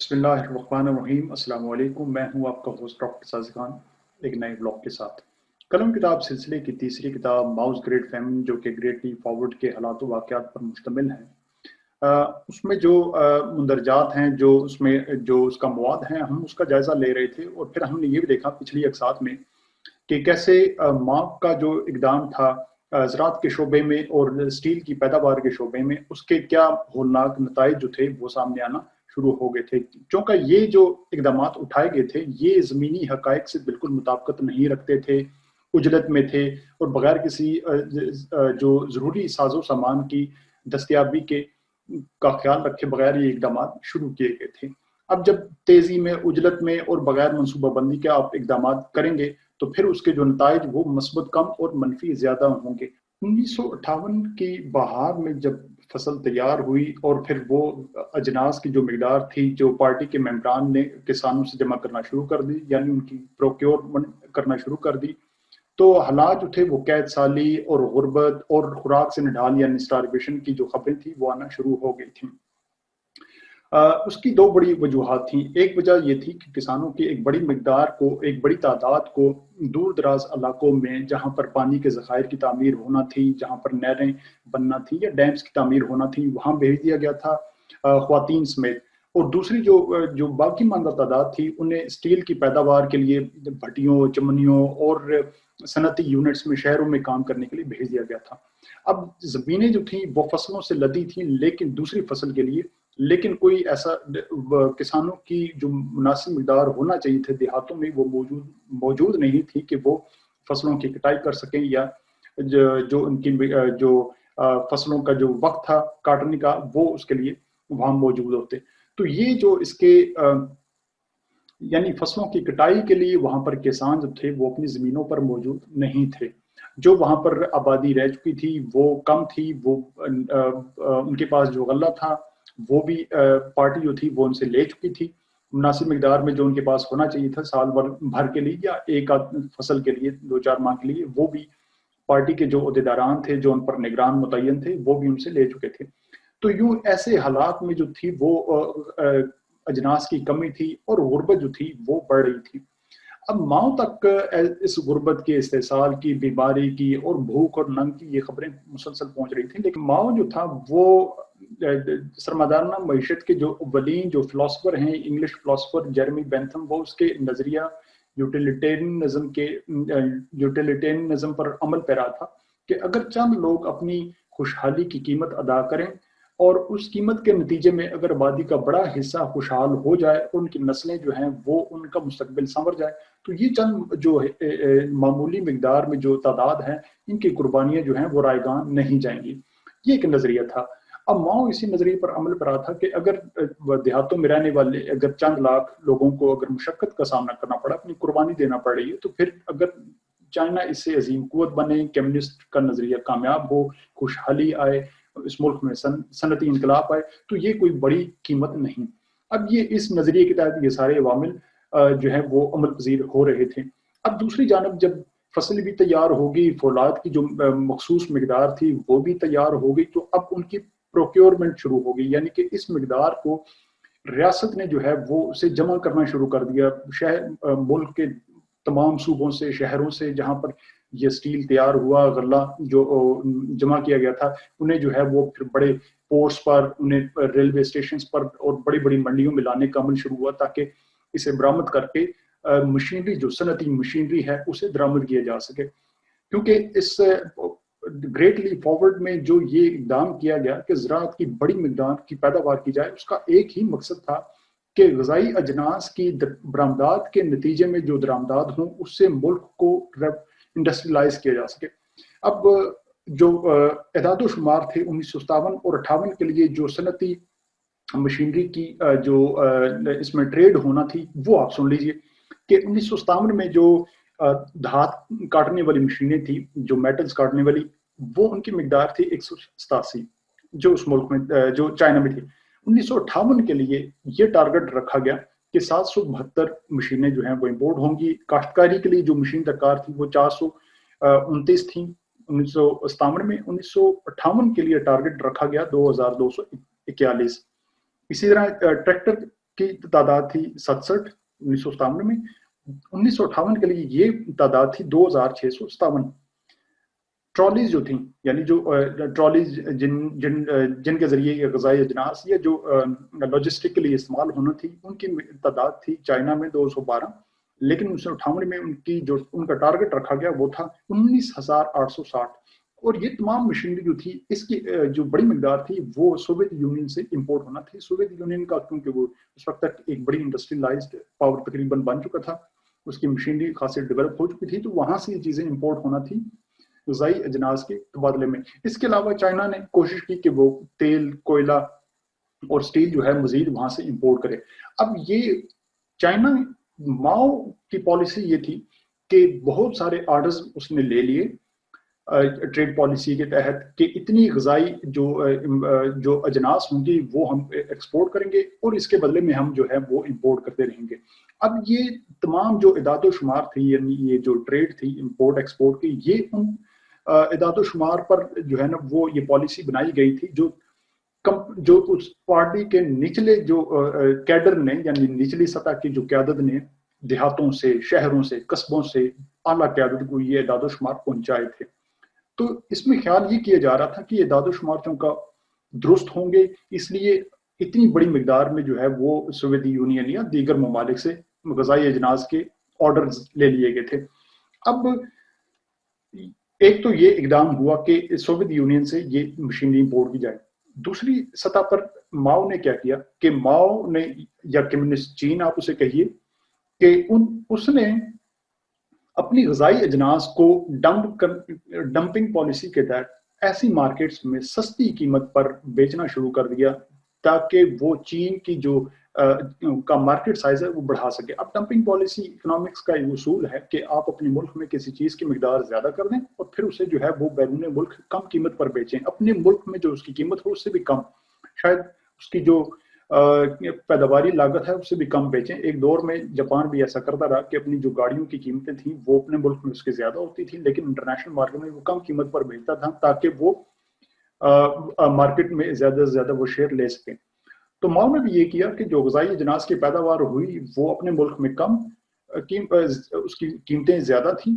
بسم اللہ الرحمن الرحیم۔ السلام علیکم، میں ہوں آپ کا ہوسٹ ڈاکٹر سازی خان ایک نئے بلاگ کے ساتھ۔ قلم کتاب سلسلے کی تیسری کتاب ماؤز گریٹ فیمن، جو کہ گریٹلی فارورڈ کے حالات و واقعات پر مشتمل ہے، اس میں جو مندرجات ہیں، جو اس کا مواد ہے، ہم اس کا جائزہ لے رہے تھے، اور پھر ہم نے یہ بھی دیکھا پچھلی اقساط میں کہ کیسے مارک کا جو اقدام تھا زراعت کے شعبے میں اور اسٹیل کی پیداوار کے شعبے میں، اس کے کیا ہولناک نتائج جو تھے وہ سامنے آنا شروع ہو گئے تھے، چونکہ یہ جو اقدامات اٹھائے گئے تھے یہ زمینی حقائق سے بالکل مطابقت نہیں رکھتے تھے، عجلت میں تھے، اور بغیر کسی جو ضروری ساز و سامان کی دستیابی کا خیال رکھے بغیر یہ اقدامات شروع کیے گئے تھے۔ اب جب تیزی میں، عجلت میں اور بغیر منصوبہ بندی کے آپ اقدامات کریں گے تو پھر اس کے جو نتائج وہ مثبت کم اور منفی زیادہ ہوں گے۔ 1958 کی بہار میں جب فصل تیار ہوئی اور پھر وہ اجناس کی جو مقدار تھی جو پارٹی کے ممبران نے کسانوں سے جمع کرنا شروع کر دی، یعنی ان کی پروکیورمنٹ کرنا شروع کر دی، تو حالات جو تھے وہ قید سالی اور غربت اور خوراک سے نڈال یعنی اسٹارویشن کی جو خبریں تھیں وہ آنا شروع ہو گئی تھیں۔ اس کی دو بڑی وجوہات تھیں۔ ایک وجہ یہ تھی کہ کسانوں کی ایک بڑی مقدار کو، ایک بڑی تعداد کو دور دراز علاقوں میں جہاں پر پانی کے ذخائر کی تعمیر ہونا تھی، جہاں پر نہریں بننا تھی یا ڈیمز کی تعمیر ہونا تھی، وہاں بھیج دیا گیا تھا خواتین سمیت۔ اور دوسری جو باقی ماندہ تعداد تھی انہیں اسٹیل کی پیداوار کے لیے بھٹیوں، چمنیوں اور صنعتی یونٹس میں شہروں میں کام کرنے کے لیے بھیج دیا گیا تھا۔ اب زمینیں جو تھیں وہ فصلوں سے لدی تھیں، لیکن دوسری فصل کے لیے، لیکن کوئی ایسا کسانوں کی جو مناسب مقدار ہونا چاہیے تھے دیہاتوں میں وہ موجود نہیں تھی کہ وہ فصلوں کی کٹائی کر سکیں، یا جو ان کی جو فصلوں کا جو وقت تھا کاٹنے کا وہ اس کے لیے وہاں موجود ہوتے۔ تو یہ جو اس کے یعنی فصلوں کی کٹائی کے لیے وہاں پر کسان جو تھے وہ اپنی زمینوں پر موجود نہیں تھے۔ جو وہاں پر آبادی رہ چکی تھی وہ کم تھی، وہ ان کے پاس جو غلہ تھا وہ بھی پارٹی جو تھی وہ ان سے لے چکی تھی مناسب مقدار میں، جو ان کے پاس ہونا چاہیے تھا سال بھر کے لیے یا ایک آدھ فصل کے لیے، 2-4 ماہ کے لیے، وہ بھی پارٹی کے جو عہدیداران تھے، جو ان پر نگران متعین تھے، وہ بھی ان سے لے چکے تھے۔ تو یوں ایسے حالات میں جو تھی وہ اجناس کی کمی تھی اور غربت جو تھی وہ بڑھ رہی تھی۔ اب ماؤں تک اس غربت کے، استحصال کی، بیماری کی اور بھوک اور ننگ کی یہ خبریں مسلسل پہنچ رہی تھیں، لیکن ماؤں جو تھا وہ سرمادارانہ معیشت کے جو اولین جو فلاسفر ہیں، انگلش فلاسفر جیرمی بینتھم، وہ اس کے نظریہ یوٹیلیٹیرنزم پر عمل پیرا تھا کہ اگر چند لوگ اپنی خوشحالی کی قیمت ادا کریں اور اس قیمت کے نتیجے میں اگر آبادی کا بڑا حصہ خوشحال ہو جائے اور ان کی نسلیں جو ہیں وہ ان کا مستقبل سنور جائے، تو یہ چند جو معمولی مقدار میں جو تعداد ہیں ان کی قربانیاں جو ہیں وہ رائگان نہیں جائیں گی۔ یہ ایک نظریہ تھا۔ اب ماؤ اسی نظریے پر عمل پر تھا کہ اگر دیہاتوں میں رہنے والے اگر چند لاکھ لوگوں کو اگر مشقت کا سامنا کرنا پڑا، اپنی قربانی دینا پڑ رہی ہے، تو پھر اگر چائنا اس سے عظیم قوت بنے، کمیونسٹ کا نظریہ کامیاب ہو، خوشحالی آئے، اس ملک میں صنعتی انقلاب آئے، تو یہ کوئی بڑی قیمت نہیں۔ اب یہ اس نظریے کے تحت یہ سارے عوامل جو ہیں وہ عمل پذیر ہو رہے تھے۔ اب دوسری جانب جب فصل بھی تیار ہوگی، فولاد کی جو مخصوص مقدار تھی وہ بھی تیار ہو گئی، تو اب ان کی پروکیورمنٹ شروع ہو گئی، یعنی کہ اس مقدار کو ریاست نے جو ہے وہ اسے جمع کرنا شروع کر دیا۔ ملک کے تمام صوبوں سے، شہروں سے جہاں پر یہ سٹیل تیار ہوا، غلہ جو جمع کیا گیا تھا، انہیں جو ہے وہ پھر بڑے پورٹس پر، انہیں ریلوے اسٹیشنز پر اور بڑی بڑی منڈیوں میں لانے کا عمل شروع ہوا تاکہ اسے برآمد کر کے مشینری، جو صنعتی مشینری ہے، اسے درآمد کیا جا سکے۔ کیونکہ اس گریٹلی فارورڈ میں جو یہ اقدام کیا گیا کہ زراعت کی بڑی مقدار کی پیداوار کی جائے، اس کا ایک ہی مقصد تھا کہ غذائی اجناس کی برآمدات کے نتیجے میں جو درآمدات ہوں اس سے ملک کو انڈسٹریلائز کیا جا سکے۔ اب جو اعداد و شمار تھے 1957 اور 58 کے لیے جو صنعتی مشینری کی جو اس میں ٹریڈ ہونا تھی وہ آپ سن لیجئے کہ 1957 میں جو دھات کاٹنے والی مشینیں تھی، جو میٹلز کاٹنے والی، وہ ان کی مقدار تھی 187 جو اس ملک میں، جو چائنا میں تھی۔ 1958 کے لیے یہ ٹارگٹ رکھا گیا کہ 772 مشینیں جو ہیں وہ امپورٹ ہوں گی۔ کاشتکاری کے لیے جو مشین درکار تھی وہ 429 تھیں 1957 میں۔ 1958 کے لیے ٹارگٹ رکھا گیا 2241۔ اسی طرح ٹریکٹر کی تعداد تھی 67 1957 میں. 1958 کے لیے یہ تعداد تھی 2657. ٹرالیز جو تھیں یعنی جو ٹرالیز جن کے ذریعے یہ غذائی اجناس یا جو لاجسٹک کے لیے استعمال ہونا تھی ان کی تعداد تھی چائنا میں 212. لیکن 1958 میں ان کا ٹارگٹ رکھا گیا وہ تھا 19,860. اور یہ تمام مشینری جو تھی اس کی جو بڑی مقدار تھی وہ سوویت یونین سے امپورٹ ہونا تھی. سوویت یونین کا کیونکہ وہ اس وقت تک ایک بڑی انڈسٹریلائزڈ پاور تقریباً بن چکا تھا, اس کی مشینری خاصی ڈیولپ ہو چکی تھی, تو وہاں سے یہ چیزیں امپورٹ ہونا تھی غذائی اجناس کے تبادلے میں. اس کے علاوہ چائنا نے کوشش کی کہ وہ تیل, کوئلہ اور سٹیل جو ہے مزید وہاں سے امپورٹ کرے. اب یہ چائنا ماؤ کی پالیسی یہ تھی کہ بہت سارے آرڈرز اس نے لے لیے ٹریڈ پالیسی کے تحت کہ اتنی غذائی جو اجناس ہوں گی وہ ہم ایکسپورٹ کریں گے اور اس کے بدلے میں ہم جو ہے وہ امپورٹ کرتے رہیں گے. اب یہ تمام جو اعداد و شمار تھی یعنی یہ جو ٹریڈ تھی امپورٹ ایکسپورٹ کی, یہ ان اعداد و شمار پر جو ہے نا وہ یہ پالیسی بنائی گئی تھی جو اس پارٹی کے نچلے جو کیڈر نے یعنی نچلی سطح کی جو قیادت نے دیہاتوں سے, شہروں سے, قصبوں سے اعلیٰ قیادت کو یہ اعداد و شمار پہنچائے تھے. تو اس میں خیال یہ کیا جا رہا تھا کہ یہ اعداد و شمار چونکہ درست ہوں گے اس لیے اتنی بڑی مقدار میں جو ہے وہ سوویت یونین یا دیگر ممالک سے غذائی اجناس کے آرڈرز لے لیے گئے تھے. اب ایک تو یہ اقدام ہوا کہ سوویت یونین سے یہ مشینری امپورٹ کی جائے. دوسری سطح پر ماؤ نے کیا کیا کہ ماؤ نے یا کمیونسٹ چین آپ اسے کہیے کہ اس نے اپنی غذائی اجناس کو ڈمپنگ پالیسی کے تحت ایسی مارکیٹس میں سستی قیمت پر بیچنا شروع کر دیا تاکہ وہ چین کی جو کا مارکیٹ سائز ہے وہ بڑھا سکے. اب ڈمپنگ پالیسی اکنامکس کا ایک اصول ہے کہ آپ اپنے ملک میں کسی چیز کی مقدار زیادہ کر دیں اور پھر اسے جو ہے وہ بیرون ملک کم قیمت پر بیچیں. اپنے ملک میں جو اس کی قیمت ہو اس سے بھی کم, شاید اس کی جو پیداواری لاگت ہے اس سے بھی کم بیچیں. ایک دور میں جاپان بھی ایسا کرتا رہا کہ اپنی جو گاڑیوں کی قیمتیں تھیں وہ اپنے ملک میں اس کے زیادہ ہوتی تھیں لیکن انٹرنیشنل مارکیٹ میں وہ کم قیمت پر بیچتا تھا تاکہ وہ مارکیٹ میں زیادہ سے زیادہ وہ شیئر لے سکیں. تو ماؤ نے بھی یہ کیا کہ جو غذائی اجناس کی پیداوار ہوئی وہ اپنے ملک میں کم, اس کی قیمتیں زیادہ تھیں,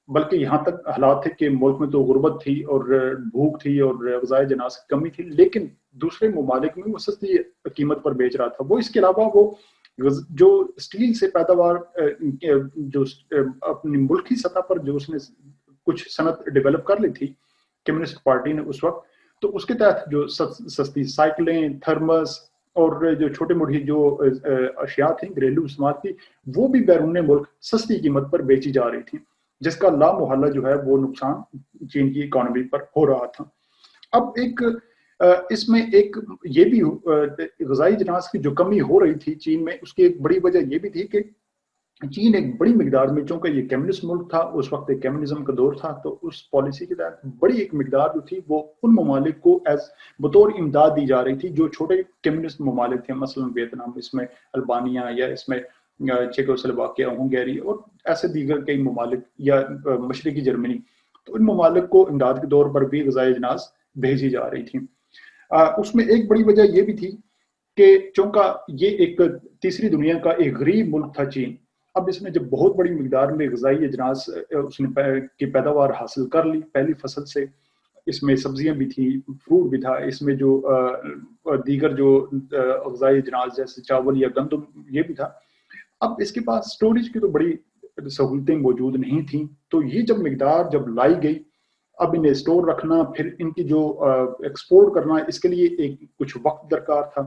بلکہ یہاں تک حالات تھے کہ ملک میں تو غربت تھی اور بھوک تھی اور غذائی اجناس کی کمی تھی لیکن دوسرے ممالک میں وہ سستی قیمت پر بیچ رہا تھا. وہ اس کے علاوہ وہ جو اسٹیل سے پیداوار جو اپنی ملکی سطح پر جو اس نے کچھ صنعت ڈیولپ کر لی تھی کمیونسٹ پارٹی نے اس وقت, تو اس کے تحت جو سستی سائیکلیں, تھرمس اور جو چھوٹے موٹی جو اشیاء تھیں گھریلو استعمال کی وہ بھی بیرون ملک سستی قیمت پر بیچی جا رہی تھی جس کا لامحالہ جو ہے وہ نقصان چین کی اکانومی پر ہو رہا تھا. اب اس میں ایک یہ بھی غذائی اجناس کی جو کمی ہو رہی تھی چین میں اس کی ایک بڑی وجہ یہ بھی تھی کہ چین ایک بڑی مقدار میں چونکہ یہ کمیونسٹ ملک تھا اس وقت ایک کمیونزم کا دور تھا تو اس پالیسی کے تحت بڑی ایک مقدار جو تھی وہ ان ممالک کو بطور امداد دی جا رہی تھی جو چھوٹے کمیونسٹ ممالک تھے, مثلا ویتنام, اس میں البانیہ یا اس میں چیکوسلوواکیہ, ہنگیری اور ایسے دیگر کئی ممالک یا مشرقی جرمنی. تو ان ممالک کو امداد کے طور پر بھی غذائی اجناس بھیجی جا رہی تھی. اس میں ایک بڑی وجہ یہ بھی تھی کہ چونکہ یہ ایک تیسری دنیا کا ایک غریب ملک تھا چین, اب اس نے جب بہت بڑی مقدار میں غذائی اجناس اس نے کی پیداوار حاصل کر لی پہلی فصل سے, اس میں سبزیاں بھی تھی, فروٹ بھی تھا, اس میں جو دیگر جو غذائی اجناس جیسے چاول یا گندم یہ بھی تھا. اب اس کے پاس سٹوریج کی تو بڑی سہولتیں موجود نہیں تھیں, تو یہ جب مقدار جب لائی گئی اب انہیں اسٹور رکھنا پھر ان کی جو ایکسپورٹ کرنا اس کے لیے ایک کچھ وقت درکار تھا.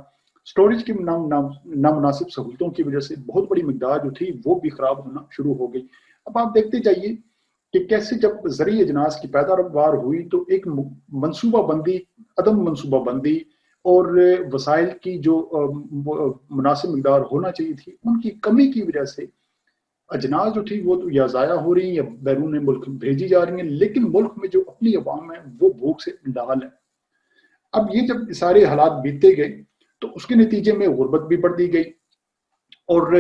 سٹوریج کی نامناسب سہولتوں کی وجہ سے بہت بڑی مقدار جو تھی وہ بھی خراب ہونا شروع ہو گئی. اب آپ دیکھتے جائیے کہ کیسے جب زرعی اجناس کی پیداوار ہوئی تو ایک منصوبہ بندی, عدم منصوبہ بندی اور وسائل کی جو مناسب مقدار ہونا چاہیے تھی ان کی کمی کی وجہ سے اجناس جو تھی وہ تو یا ضائع ہو رہی ہیں یا بیرون ملک بھیجی جا رہی ہیں لیکن ملک میں جو اپنی عوام ہے وہ بھوک سے ڈال ہے. اب یہ جب سارے حالات بیتتے گئے تو اس کے نتیجے میں غربت بھی بڑھتی گئی اور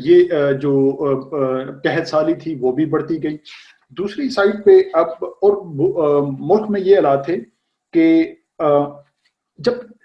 یہ جو قحط سالی تھی وہ بھی بڑھتی گئی. دوسری سائڈ پہ اب اور ملک میں یہ حالات تھے کہ جب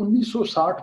1960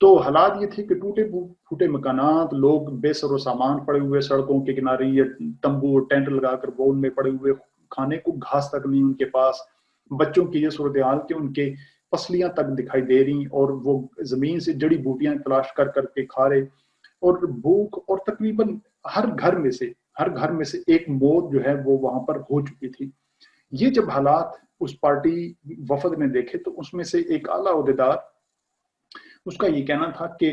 تو حالات یہ تھے کہ ٹوٹے پھوٹے مکانات، لوگ بے سر و سامان پڑے ہوئے سڑکوں کے کنارے یا تمبو ٹینٹ لگا کر وہ ان میں پڑے ہوئے، کھانے کو گھاس تک نہیں ان کے پاس، بچوں کی یہ صورتحال کہ ان کے پسلیاں تک دکھائی دے رہی اور وہ زمین سے جڑی بوٹیاں تلاش کر کر کے کھا رہے، اور بھوک، اور تقریباً ہر گھر میں سے ایک موت جو ہے وہ وہاں پر ہو چکی تھی۔ یہ جب حالات اس پارٹی وفد نے دیکھے تو اس میں سے ایک اعلیٰ عہدیدار، اس کا یہ کہنا تھا کہ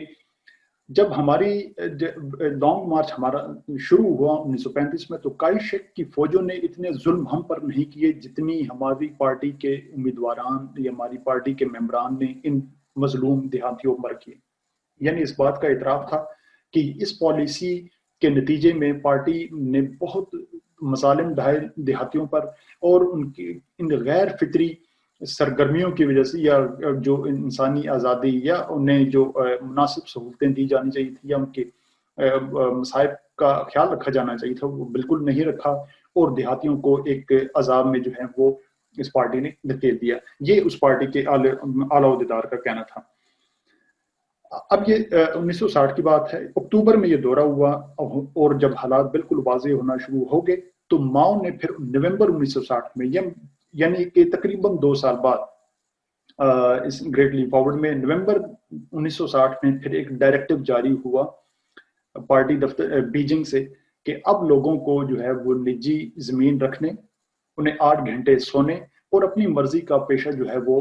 جب ہماری لانگ مارچ ہمارا شروع ہوا 1935 میں، تو کائی شیک کی فوجوں نے اتنے ظلم ہم پر نہیں کیے جتنی ہماری پارٹی کے امیدواران یا ہماری پارٹی کے ممبران نے ان مظلوم دیہاتیوں پر کیے۔ یعنی اس بات کا اعتراف تھا کہ اس پالیسی کے نتیجے میں پارٹی نے بہت مظالم ڈھائے دیہاتیوں پر، اور ان کی ان غیر فطری سرگرمیوں کی وجہ سے، یا جو انسانی آزادی یا انہیں جو مناسب سہولتیں دی جانی چاہیے تھی یا ان کے مصائب کا خیال رکھا جانا چاہیے تھا، وہ بالکل نہیں رکھا، اور دیہاتیوں کو ایک عذاب میں جو ہے وہ اس پارٹی نے دھکیل دیا۔ یہ اس پارٹی کے اعلیٰ عہدیدار کا کہنا تھا۔ اب یہ 1960 کی بات ہے، اکتوبر میں یہ دورہ ہوا، اور جب حالات بالکل واضح ہونا شروع ہو گئے تو ماؤ نے پھر نومبر 1960 میں، یعنی کہ تقریباً 2 سال بعد، اس گریٹ لیپ فارورڈ میں نومبر 1960 میں پھر ایک ڈائریکٹو جاری ہوا پارٹی دفتر بیجنگ سے، کہ اب لوگوں کو جو ہے وہ نجی زمین رکھنے، انہیں 8 گھنٹے سونے، اور اپنی مرضی کا پیشہ جو ہے وہ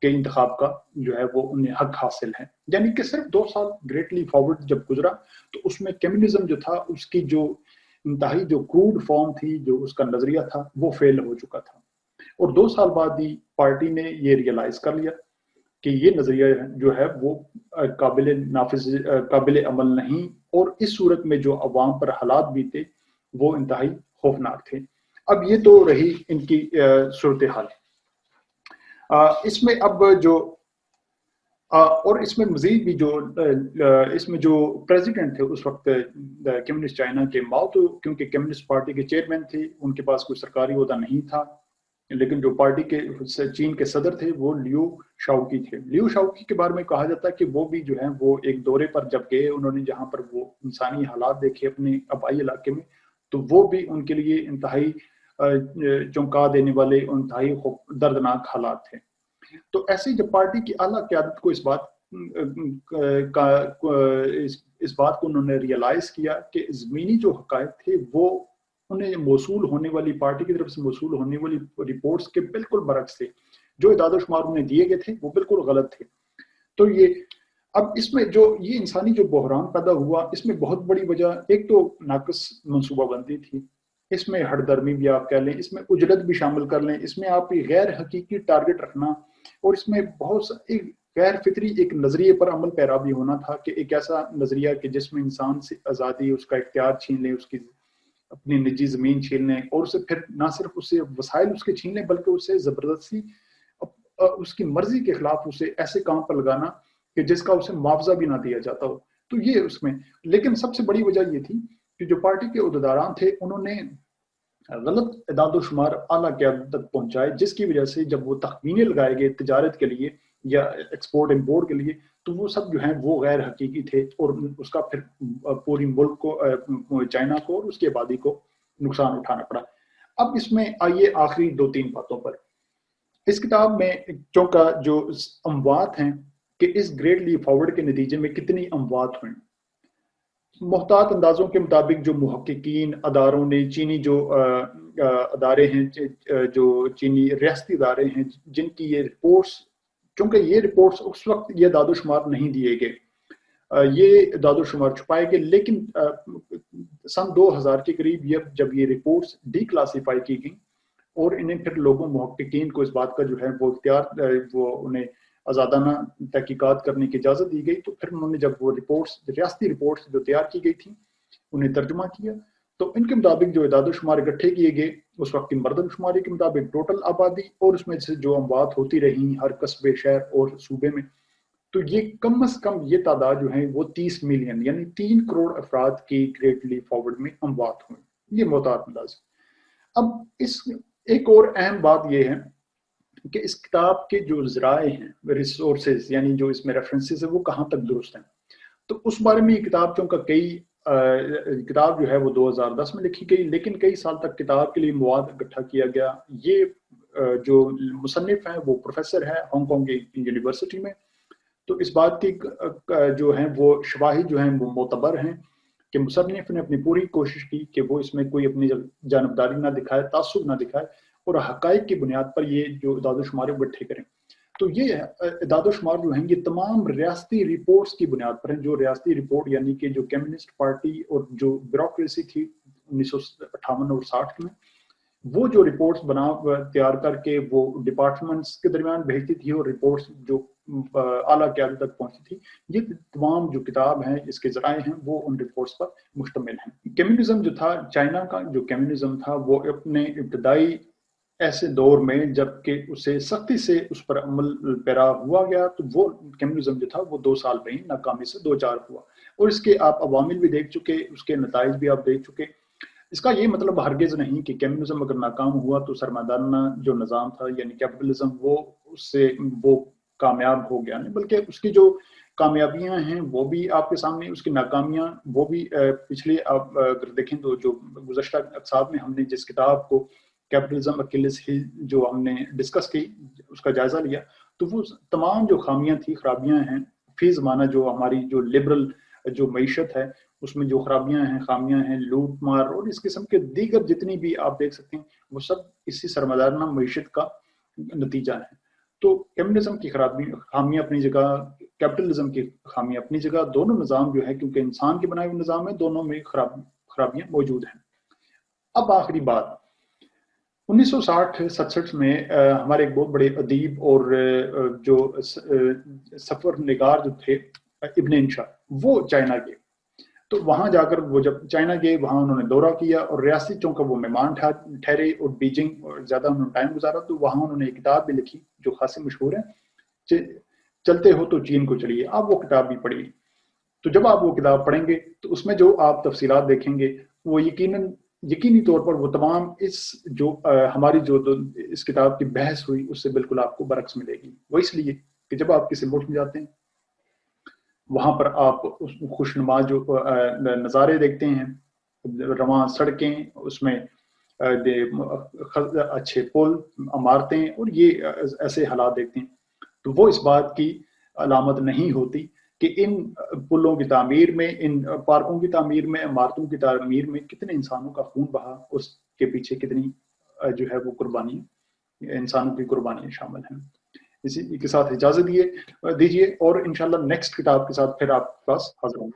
کے انتخاب کا جو ہے وہ انہیں حق حاصل ہے۔ یعنی کہ صرف 2 سال گریٹ لیپ فارورڈ جب گزرا تو اس میں کمیونزم جو تھا، اس کی جو انتہائی جو کروڈ فارم تھی، جو اس کا نظریہ تھا، وہ فیل ہو چکا تھا، اور 2 سال بعد ہی پارٹی نے یہ ریئلائز کر لیا کہ یہ نظریہ جو ہے وہ قابل عمل نہیں، اور اس صورت میں جو عوام پر حالات بھی تھے وہ انتہائی خوفناک تھے۔ اب یہ تو رہی ان کی صورتحال۔ اس میں اب جو اور اس میں مزید بھی جو اس میں جو پریزیڈنٹ تھے اس وقت کمیونسٹ چائنا کے، ماؤ تو کیونکہ کمیونسٹ پارٹی کے چیئرمین تھے، ان کے پاس کوئی سرکاری عہدہ نہیں تھا، لیکن جو پارٹی کے چین کے صدر تھے وہ لیو شاؤکی تھے۔ لیو شاؤکی کے بارے میں کہا جاتا ہے کہ وہ بھی جو ہیں وہ ایک دورے پر جب گئے، انہوں نے جہاں پر وہ انسانی حالات دیکھے اپنے آبائی علاقے میں، تو وہ بھی ان کے لیے انتہائی چونکا دینے والے، انتہائی دردناک حالات تھے۔ تو ایسے جب پارٹی کی اعلیٰ قیادت کو اس بات کو انہوں نے ریئلائز کیا کہ زمینی جو حقائق تھے وہ انہیں موصول ہونے والی، پارٹی کی طرف سے موصول ہونے والی رپورٹس کے بالکل برعکس تھے، جو اعداد و شمار انہیں دیے گئے تھے وہ بالکل غلط تھے۔ تو یہ اب اس میں جو یہ انسانی جو بحران پیدا ہوا، اس میں بہت بڑی وجہ ایک تو ناقص منصوبہ بندی تھی، اس میں ہٹ درمی بھی آپ کہہ لیں، اس میں اجرت بھی شامل کر لیں، اس میں آپ غیر حقیقی ٹارگٹ رکھنا، اور اس میں بہت ایک غیر فطری ایک نظریے پر عمل پیرا بھی ہونا تھا، کہ ایک ایسا نظریہ کہ جس میں انسان سے آزادی، اس کا اختیار چھین لیں، اس کی اپنی نجی زمین چھین لیں، اور اسے پھر نہ صرف اسے وسائل اس کے چھین لیں بلکہ اسے زبردستی اس کی مرضی کے خلاف اسے ایسے کام پر لگانا کہ جس کا اسے معاوضہ بھی نہ دیا جاتا ہو۔ تو یہ اس میں، لیکن سب سے بڑی وجہ یہ تھی کہ جو پارٹی کے عہدیداران تھے انہوں نے غلط اعداد و شمار اعلیٰ قیادت تک پہنچائے، جس کی وجہ سے جب وہ تخمینے لگائے گئے تجارت کے لیے یا ایکسپورٹ امپورٹ کے لیے، تو وہ سب جو ہیں وہ غیر حقیقی تھے، اور اس کا پھر پوری ملک کو، چائنا کو اور اس کی آبادی کو نقصان اٹھانا پڑا۔ اب اس میں آئیے آخری 2-3 باتوں پر۔ اس کتاب میں چونکہ جو اموات ہیں کہ اس گریٹ لیپ فارورڈ کے نتیجے میں کتنی اموات ہوئیں، محتاط اندازوں کے مطابق جو محققین اداروں نے، چینی جو ادارے ہیں، جو چینی ریاستی ادارے ہیں جن کی یہ رپورٹس، چونکہ یہ رپورٹس اس وقت یہ اعداد و شمار نہیں دیے گئے، یہ اعداد و شمار چھپائے گئے، لیکن سن 2000 کے قریب جب یہ رپورٹس ڈی کلاسیفائی کی گئیں اور انہیں پھر لوگوں محققین کو اس بات کا جو ہے وہ اختیار، وہ انہیں آزادانہ تحقیقات کرنے کی اجازت دی گئی، تو پھر انہوں نے جب وہ رپورٹس، ریاستی رپورٹس جو تیار کی گئی تھیں، انہیں ترجمہ کیا، تو ان کے مطابق جو اعداد و شمار اکٹھے کیے گئے اس وقت کی مردم شماری کے مطابق ٹوٹل آبادی اور اس میں سے جو اموات ہوتی رہیں ہر قصبے، شہر اور صوبے میں، تو یہ کم از کم یہ تعداد جو ہیں وہ 30 ملین یعنی 3 کروڑ افراد کی گریٹ لیپ فارورڈ میں اموات ہوئیں۔ یہ محتاط انداز۔ اب اس ایک اور اہم بات یہ ہے کہ اس کتاب کے جو ذرائع ہیں ریسورسز یعنی جو اس میں ریفرنسز ہیں وہ کہاں تک درست ہیں. تو اس بارے میں یہ کتاب چونکہ کتاب جو ہے وہ 2010 میں لکھی گئی لیکن کئی سال تک کتاب کے لیے مواد اکٹھا کیا گیا. یہ جو مصنف ہیں وہ پروفیسر ہے ہانگ کانگ کی یونیورسٹی میں. تو اس بات کی جو ہیں وہ شواہد جو ہیں وہ معتبر ہیں کہ مصنف نے اپنی پوری کوشش کی کہ وہ اس میں کوئی اپنی جانبداری نہ دکھائے، تعصب نہ دکھائے اور حقائق کی بنیاد پر یہ جو اعداد و شمار ہے وہ اکٹھے کریں. تو یہ اعداد و شمار جو ہیں یہ تمام ریاستی رپورٹس کی بنیاد پر ہیں. جو ریاستی رپورٹ یعنی کہ جو کمیونسٹ پارٹی اور جو بیوروکریسی تھی 1958 اور 60 میں، وہ جو رپورٹس تیار کر کے وہ ڈپارٹمنٹس کے درمیان بھیجتی تھی اور رپورٹس جو اعلیٰ قیادت تک پہنچتی تھی. یہ تمام جو کتاب ہیں اس کے ذرائع ہیں وہ ان رپورٹس پر مشتمل ہیں. کمیونزم جو تھا، چائنا کا جو کمیونزم تھا، وہ اپنے ابتدائی ایسے دور میں جب کہ اسے سختی سے اس پر عمل پیرا ہوا گیا تو وہ کمیونزم جو تھا وہ 2 سال میں ہی ناکامی سے دوچار ہوا اور اس کے آپ عوامل بھی دیکھ چکے، اس کے نتائج بھی آپ دیکھ چکے. اس کا یہ مطلب ہرگز نہیں کہ کمیونزم اگر ناکام ہوا تو سرمایہ جو نظام تھا یعنی کیپٹلزم وہ اس سے وہ کامیاب ہو گیا نہیں، بلکہ اس کی جو کامیابیاں ہیں وہ بھی آپ کے سامنے، اس کی ناکامیاں وہ بھی پچھلے آپ اگر دیکھیں تو جو گزشتہ اقساط میں ہم نے جس کتاب کو کیپٹلزم اکیلس ہل جو ہم نے ڈسکس کی اس کا جائزہ لیا تو وہ تمام جو خامیاں تھیں، خرابیاں ہیں فی زمانہ جو ہماری جو لبرل جو معیشت ہے اس میں جو خرابیاں ہیں، خامیاں ہیں، لوٹ مار اور اس قسم کے دیگر جتنی بھی آپ دیکھ سکتے ہیں وہ سب اسی سرمایہ معیشت کا نتیجہ ہے. تو کمیونزم کی خامیاں اپنی جگہ، کیپٹلزم کی خامیاں اپنی جگہ، دونوں نظام جو ہے کیونکہ انسان کے بنائے ہوئے نظام ہے، دونوں میں خرابیاں موجود ہیں. اب آخری بات 1960-67 میں ہمارے ایک بہت بڑے ادیب اور جو سفر نگار جو تھے ابن انشا، وہ چائنا گئے. تو وہاں جا کر وہ جب چائنا گئے وہاں انہوں نے دورہ کیا اور ریاستی چونکہ وہ مہمان ٹھہرے اور بیجنگ اور زیادہ انہوں نے ٹائم گزارا تو وہاں انہوں نے ایک کتاب بھی لکھی جو خاصی مشہور ہے، چلتے ہو تو چین کو چلیے. آپ وہ کتاب بھی پڑھیے. تو جب آپ وہ کتاب پڑھیں گے تو اس میں جو آپ تفصیلات دیکھیں گے وہ یقینی طور پر وہ تمام اس جو ہماری جو اس کتاب کی بحث ہوئی اس سے بالکل آپ کو برعکس ملے گی. وہ اس لیے کہ جب آپ کسی ملک میں جاتے ہیں وہاں پر آپ خوشنما جو نظارے دیکھتے ہیں، رواں سڑکیں، اس میں اچھے پل، عمارتیں اور یہ ایسے حالات دیکھتے ہیں تو وہ اس بات کی علامت نہیں ہوتی کہ ان پلوں کی تعمیر میں، ان پارکوں کی تعمیر میں، عمارتوں کی تعمیر میں کتنے انسانوں کا خون بہا، اس کے پیچھے کتنی جو ہے وہ قربانی، انسانوں کی قربانیاں شامل ہیں. اسی کے ساتھ اجازت دیجیے اور انشاءاللہ نیکسٹ کتاب کے ساتھ پھر آپ کے پاس حاضر ہوں گے.